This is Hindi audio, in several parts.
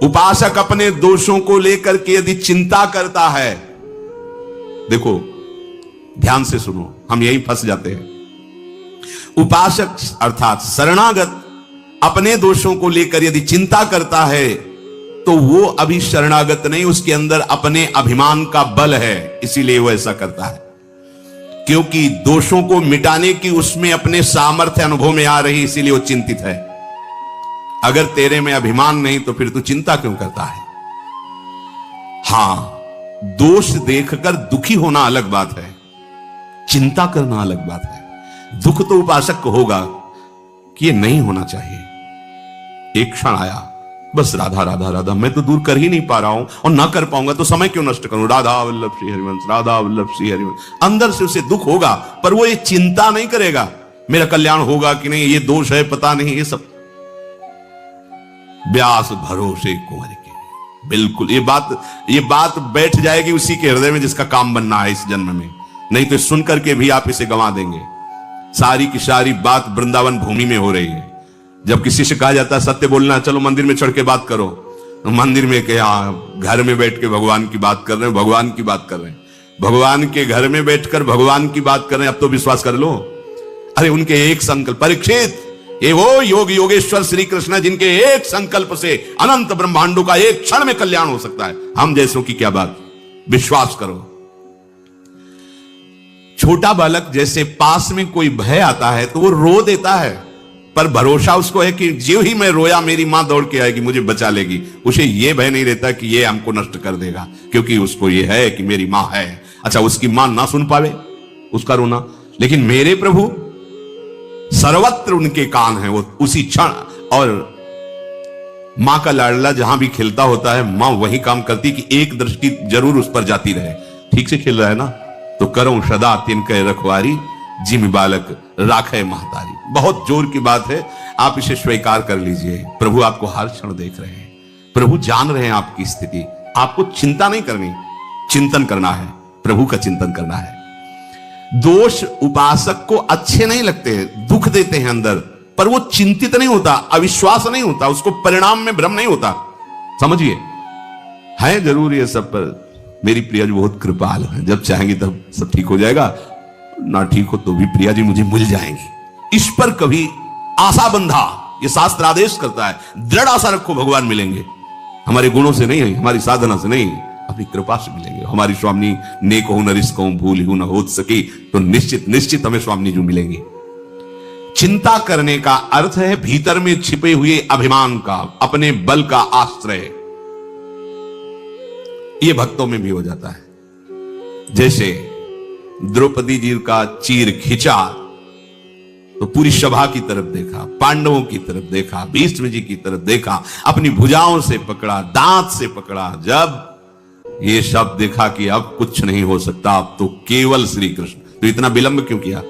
उपासक अपने दोषों को लेकर के यदि चिंता करता है, देखो ध्यान से सुनो, हम यही फंस जाते हैं। उपासक अर्थात शरणागत अपने दोषों को लेकर यदि चिंता करता है तो वो अभी शरणागत नहीं, उसके अंदर अपने अभिमान का बल है, इसीलिए वो ऐसा करता है। क्योंकि दोषों को मिटाने की उसमें अपने सामर्थ्य अनुभव में आ रही, इसीलिए वो चिंतित है। अगर तेरे में अभिमान नहीं तो फिर तू चिंता क्यों करता है? हां, दोष देखकर दुखी होना अलग बात है, चिंता करना अलग बात है। दुख तो उपासक को होगा कि ये नहीं होना चाहिए। एक क्षण आया, बस राधा राधा राधा, मैं तो दूर कर ही नहीं पा रहा हूं और ना कर पाऊंगा तो समय क्यों नष्ट करूं, राधा वल्लभ श्री हरिवंश, राधा वल्लभ श्री हरिवंश। अंदर से उसे दुख होगा, पर वो ये चिंता नहीं करेगा मेरा कल्याण होगा कि नहीं, ये दोष है पता नहीं, ये सब व्यास भरोसे कुंवर के। बिल्कुल ये बात बैठ जाएगी उसी के हृदय में जिसका काम बनना है इस जन्म में, नहीं तो सुन करके भी आप इसे गंवा देंगे। सारी की सारी बात वृंदावन भूमि में हो रही है। जब किसी से कहा जाता है सत्य बोलना, चलो मंदिर में चढ़ के बात करो, तो मंदिर में क्या, घर में बैठ के भगवान की बात कर रहे हैं, भगवान की बात कर रहे हैं, भगवान के घर में बैठकर भगवान की बात कर रहे हैं। अब तो विश्वास कर लो। अरे उनके एक संकल्प, परीक्षित, ये वो योग योगेश्वर श्री कृष्ण जिनके एक संकल्प से अनंत ब्रह्मांडों का एक क्षण में कल्याण हो सकता है। हम जैसों की क्या बात, विश्वास करो। छोटा बालक जैसे पास में कोई भय आता है तो वो रो देता है, पर भरोसा उसको है कि जो ही मैं रोया मेरी मां दौड़ के आएगी, मुझे बचा लेगी। उसे ये भय नहीं रहता कि ये हमको नष्ट कर देगा, क्योंकि उसको ये है कि मेरी मां है। अच्छा, उसकी मां ना सुन पावे उसका रोना, लेकिन मेरे प्रभु सर्वत्र उनके कान हैं, वो उसी क्षण। और मां का लाडला जहां भी खेलता होता है, मां वही काम करती कि एक दृष्टि जरूर उस पर जाती रहे, ठीक से खेल रहा है ना, तो करो सदा तिनके रखवारी, जिम बालक राखे महतारी। बहुत जोर की बात है, आप इसे स्वीकार कर लीजिए। प्रभु आपको हर क्षण देख रहे हैं, प्रभु जान रहे हैं आपकी स्थिति। आपको चिंता नहीं करनी, चिंतन करना है, प्रभु का चिंतन करना है। दोष उपासक को अच्छे नहीं लगते, दुख देते हैं अंदर, पर वो चिंतित नहीं होता, अविश्वास नहीं होता, उसको परिणाम में भ्रम नहीं होता। समझिए, है जरूर ये सब, पर मेरी प्रिया जी बहुत कृपाल है, जब चाहेंगी तब सब ठीक हो जाएगा, ना ठीक हो तो भी प्रिया जी मुझे मिल जाएंगी। इस पर कभी आशा बंधा, ये शास्त्र आदेश करता है, दृढ़ आशा रखो भगवान मिलेंगे। हमारे गुणों से नहीं, हमारी साधना से नहीं, अपनी कृपा से मिलेंगे। हमारी स्वामी नेक हो न रिस्क हो, भूल ही न हो सकी, तो निश्चित निश्चित हमें स्वामी जी मिलेंगे। चिंता करने का अर्थ है भीतर में छिपे हुए अभिमान का, अपने बल का आश्रय। ये भक्तों में भी हो जाता है। जैसे द्रौपदी जी का चीर खिंचा तो पूरी सभा की तरफ देखा, पांडवों की तरफ देखा, भीष्म जी की तरफ देखा, अपनी भुजाओं से पकड़ा, दांत से पकड़ा। जब ये शब्द देखा कि अब कुछ नहीं हो सकता, अब तो केवल श्री कृष्ण, तो इतना विलंब क्यों किया?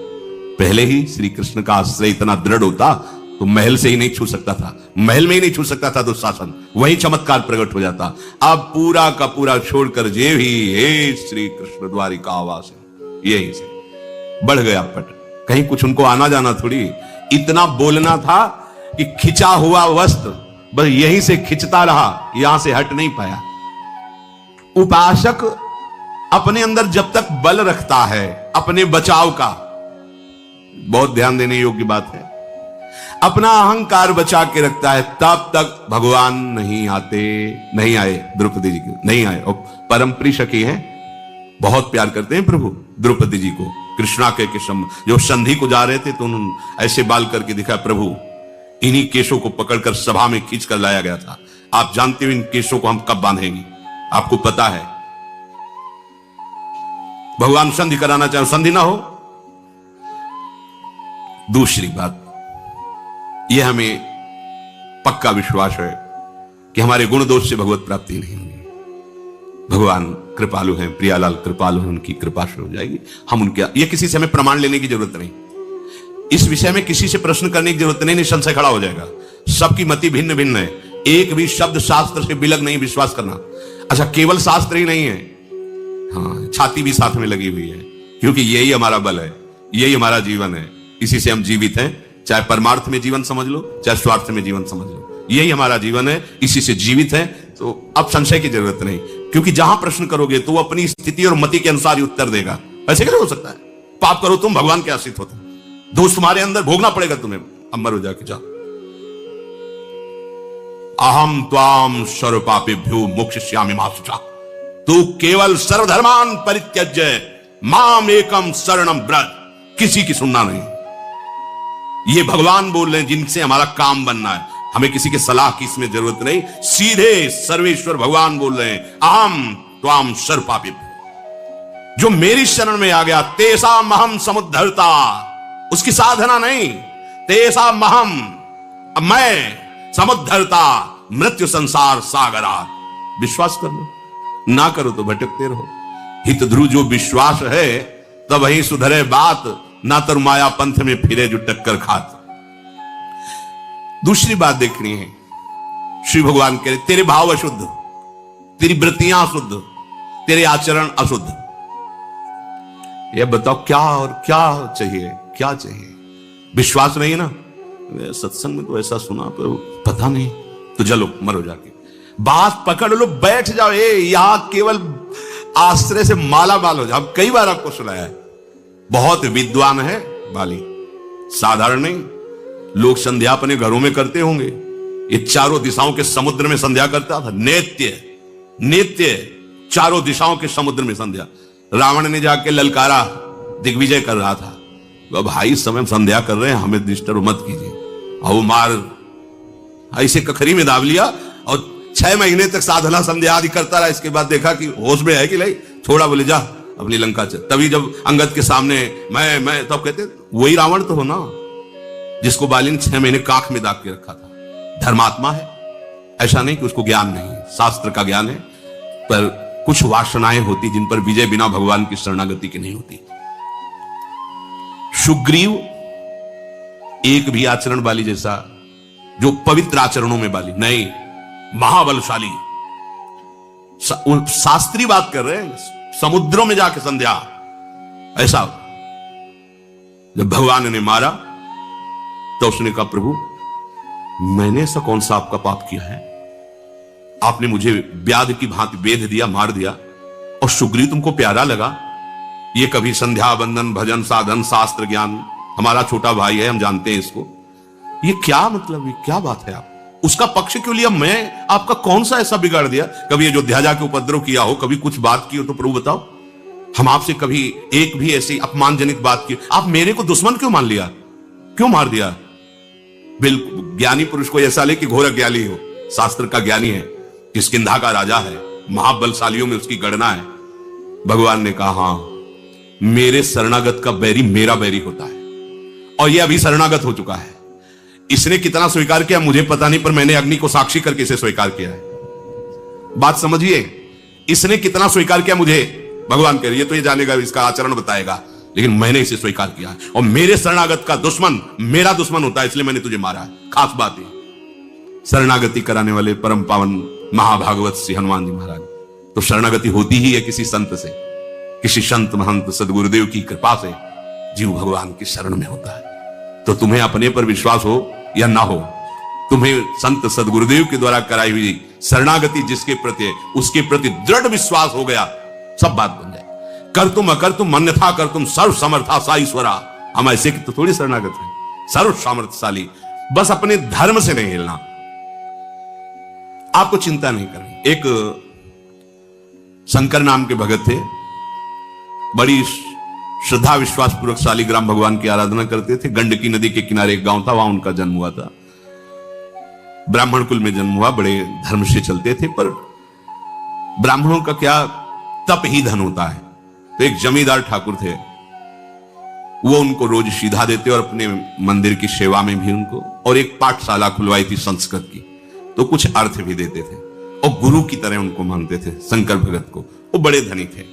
पहले ही श्री कृष्ण का आश्रय इतना दृढ़ होता तो महल से ही नहीं छू सकता था, महल में ही नहीं छू सकता था दुशासन, वही चमत्कार प्रकट हो जाता। अब पूरा का पूरा छोड़कर जे भी हे श्री कृष्ण द्वारिका आवास, यही से बढ़ गया पट। कहीं कुछ उनको आना जाना थोड़ी, इतना बोलना था कि खिंचा हुआ वस्त्र बस यहीं से खिंचता रहा, यहां से हट नहीं पाया। उपासक अपने अंदर जब तक बल रखता है अपने बचाव का, बहुत ध्यान देने योग्य बात है, अपना अहंकार बचा के रखता है, तब तक भगवान नहीं आते। नहीं आए द्रौपदी जी को, नहीं आए। और परम प्रिय सखी है, बहुत प्यार करते हैं प्रभु द्रौपदी जी को। कृष्णा के जो संधि को जा रहे थे तो उन्होंने ऐसे बाल करके दिखा, प्रभु इन्हीं केशों को पकड़कर सभा में खींच कर लाया गया था। आप जानते हो इन केशों को हम कब बांधेंगे, आपको पता है। भगवान संधि कराना चाहे, संधि ना हो। दूसरी बात, यह हमें पक्का विश्वास है कि हमारे गुण दोष से भगवत प्राप्ति नहीं होगी। भगवान कृपालु हैं, प्रियालाल कृपालु हैं, उनकी कृपा से हो जाएगी। हम उनके, ये किसी से हमें प्रमाण लेने की जरूरत नहीं, इस विषय में किसी से प्रश्न करने की जरूरत नहीं, निसंशय खड़ा हो जाएगा। सबकी मति भिन्न भिन्न है, एक भी शब्द शास्त्र से बिलग नहीं विश्वास करना। अच्छा, केवल शास्त्र ही नहीं है, हाँ, छाती भी साथ में लगी हुई है, क्योंकि यही हमारा बल है, यही हमारा जीवन है, इसी से हम जीवित हैं। चाहे परमार्थ में जीवन समझ लो, चाहे स्वार्थ में जीवन समझ लो, यही हमारा जीवन है, इसी से जीवित है। तो अब संशय की जरूरत नहीं, क्योंकि जहां प्रश्न करोगे तो वो अपनी स्थिति और मति के अनुसार ही उत्तर देगा। ऐसे कैसे हो सकता है? पाप करो तुम, भगवान के आश्रित होते, दोष तुम्हारे अंदर, भोगना पड़ेगा तुम्हें। अब मरो जाके, जाओ। अहम त्वाम सर्वपापेभ्यो मोक्षयिष्यामि मा शुचा। तू केवल सर्वधर्मान परित्यज्य माम एकम शरणम व्रज। किसी की सुनना नहीं। ये भगवान बोल रहे हैं जिनसे हमारा काम बनना है, हमें किसी के सलाह की इसमें जरूरत नहीं। सीधे सर्वेश्वर भगवान बोल रहे हैं, अहम त्वाम सर्वपापेभ्यो। जो मेरी शरण में आ गया, तेसा महम समुद्धरता, उसकी साधना नहीं, तेसा महम, मैं समुद्धरता मृत्यु संसार सागरा। विश्वास कर लो, ना करो तो भटकते रहो। हित ध्रुव जो विश्वास है, तब वही सुधरे बात, ना तर माया पंथ में फिरे जो टक्कर खात। दूसरी बात देखनी है, श्री भगवान कह रहे तेरे भाव अशुद्ध, तेरी वृत्तियां अशुद्ध, तेरे आचरण अशुद्ध। यह बताओ क्या और क्या चाहिए, क्या चाहिए? विश्वास नहीं ना, सत्संग में तो ऐसा सुना पर पता नहीं, तो चलो मरो जाके, बात पकड़ लो, बैठ जाओ। यहां केवल आश्रय से माला माल हो जाओ। कई बार आपको सुनाया है, बहुत विद्वान है बाली, साधारण नहीं। लोग संध्या अपने घरों में करते होंगे, ये चारों दिशाओं के समुद्र में संध्या करता था। नित्य चारों दिशाओं के समुद्र में संध्या। रावण ने जाके ललकारा, दिग्विजय कर रहा था, तो भाई इस समय संध्या कर रहे हैं, हमें डिस्टर्ब मत कीजिए। और वो मार ऐसे कखरी में दाब लिया और 6 महीने तक साधना संध्या आदि करता रहा। इसके बाद देखा कि होश में है कि नहीं, छोड़ा, बोले जा अपनी लंका चल। तभी जब अंगद के सामने मैं तब कहते वही रावण तो हो ना, जिसको बाली ने 6 महीने कांख में दाग के रखा था। धर्मात्मा है, ऐसा नहीं कि उसको ज्ञान नहीं, शास्त्र का ज्ञान है, पर कुछ वासनाएं होती जिन पर विजय बिना भगवान की शरणागति की नहीं होती। सुग्रीव एक भी आचरण वाली जैसा, जो पवित्र आचरणों में वाली नहीं, महाबलशाली। शास्त्री बात कर रहे हैं, समुद्रों में जाके संध्या। ऐसा जब भगवान ने मारा तो उसने कहा, प्रभु मैंने ऐसा कौन सा आपका पाप किया है? आपने मुझे व्याध की भांति वेध दिया, मार दिया, और सुग्रीव तुमको प्यारा लगा? ये कभी संध्या बंदन भजन साधन शास्त्र ज्ञान, हमारा छोटा भाई है, हम जानते हैं इसको। ये क्या मतलब, ये क्या बात है? आप उसका पक्ष क्यों लिया? मैं आपका कौन सा ऐसा बिगाड़ दिया? कभी अयोध्या जाके उपद्रव किया हो, कभी कुछ बात की हो तो प्रभु बताओ। हम आपसे कभी एक भी ऐसी अपमानजनित बात की? आप मेरे को दुश्मन क्यों मान लिया, क्यों मार दिया? बिल्कुल ज्ञानी पुरुष को ऐसा ले कि घोर ज्ञानी हो, शास्त्र का ज्ञानी है, किष्किंधा का राजा है, महाबलशालियों में उसकी गणना है। भगवान ने कहा, हां मेरे शरणागत का बैरी मेरा बैरी होता है, और यह अभी शरणागत हो चुका है। इसने कितना स्वीकार किया मुझे पता नहीं, पर मैंने अग्नि को साक्षी करके इसे स्वीकार किया है। बात समझिए, इसने कितना स्वीकार किया मुझे, भगवान कह रही है तो ये जानेगा, इसका आचरण बताएगा, लेकिन मैंने इसे स्वीकार किया है। और मेरे शरणागत का दुश्मन मेरा दुश्मन होता है, इसलिए मैंने तुझे मारा है। खास बात है, शरणागति कराने वाले परम पावन महाभागवत श्री हनुमान जी महाराज। तो शरणागति होती ही है किसी संत से, किसी संत महंत सदगुरुदेव की कृपा से जीव भगवान की शरण में होता है। तो तुम्हें अपने पर विश्वास हो या ना हो, तुम्हें संत सदगुरुदेव के द्वारा कराई हुई शरणागति जिसके प्रति, उसके प्रति दृढ़ विश्वास हो गया, सब बात बन जाए। कर तुम अकर तुम अन्यथा कर तुम सर्व समर्था सा ईश्वरा। हम ऐसे की तो थोड़ी शरणागत है, सर्व सामर्थ्यशाली। बस अपने धर्म से नहीं हिलना, आपको चिंता नहीं करनी। एक शंकर नाम के भगत थे, बड़ी श्रद्धा विश्वास पूर्वक शालिग्राम भगवान की आराधना करते थे। गंडकी नदी के किनारे एक गांव था, वहां उनका जन्म हुआ था। ब्राह्मण कुल में जन्म हुआ, बड़े धर्म से चलते थे, पर ब्राह्मणों का क्या तप ही धन होता है। तो एक जमींदार ठाकुर थे, वो उनको रोज सीधा देते और अपने मंदिर की सेवा में भी उनको, और एक पाठशाला खुलवाई थी संस्कृत की, तो कुछ अर्थ भी देते थे और गुरु की तरह उनको मानते थे शंकर भगत को। वो बड़े धनी थे।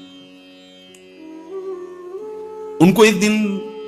उनको एक दिन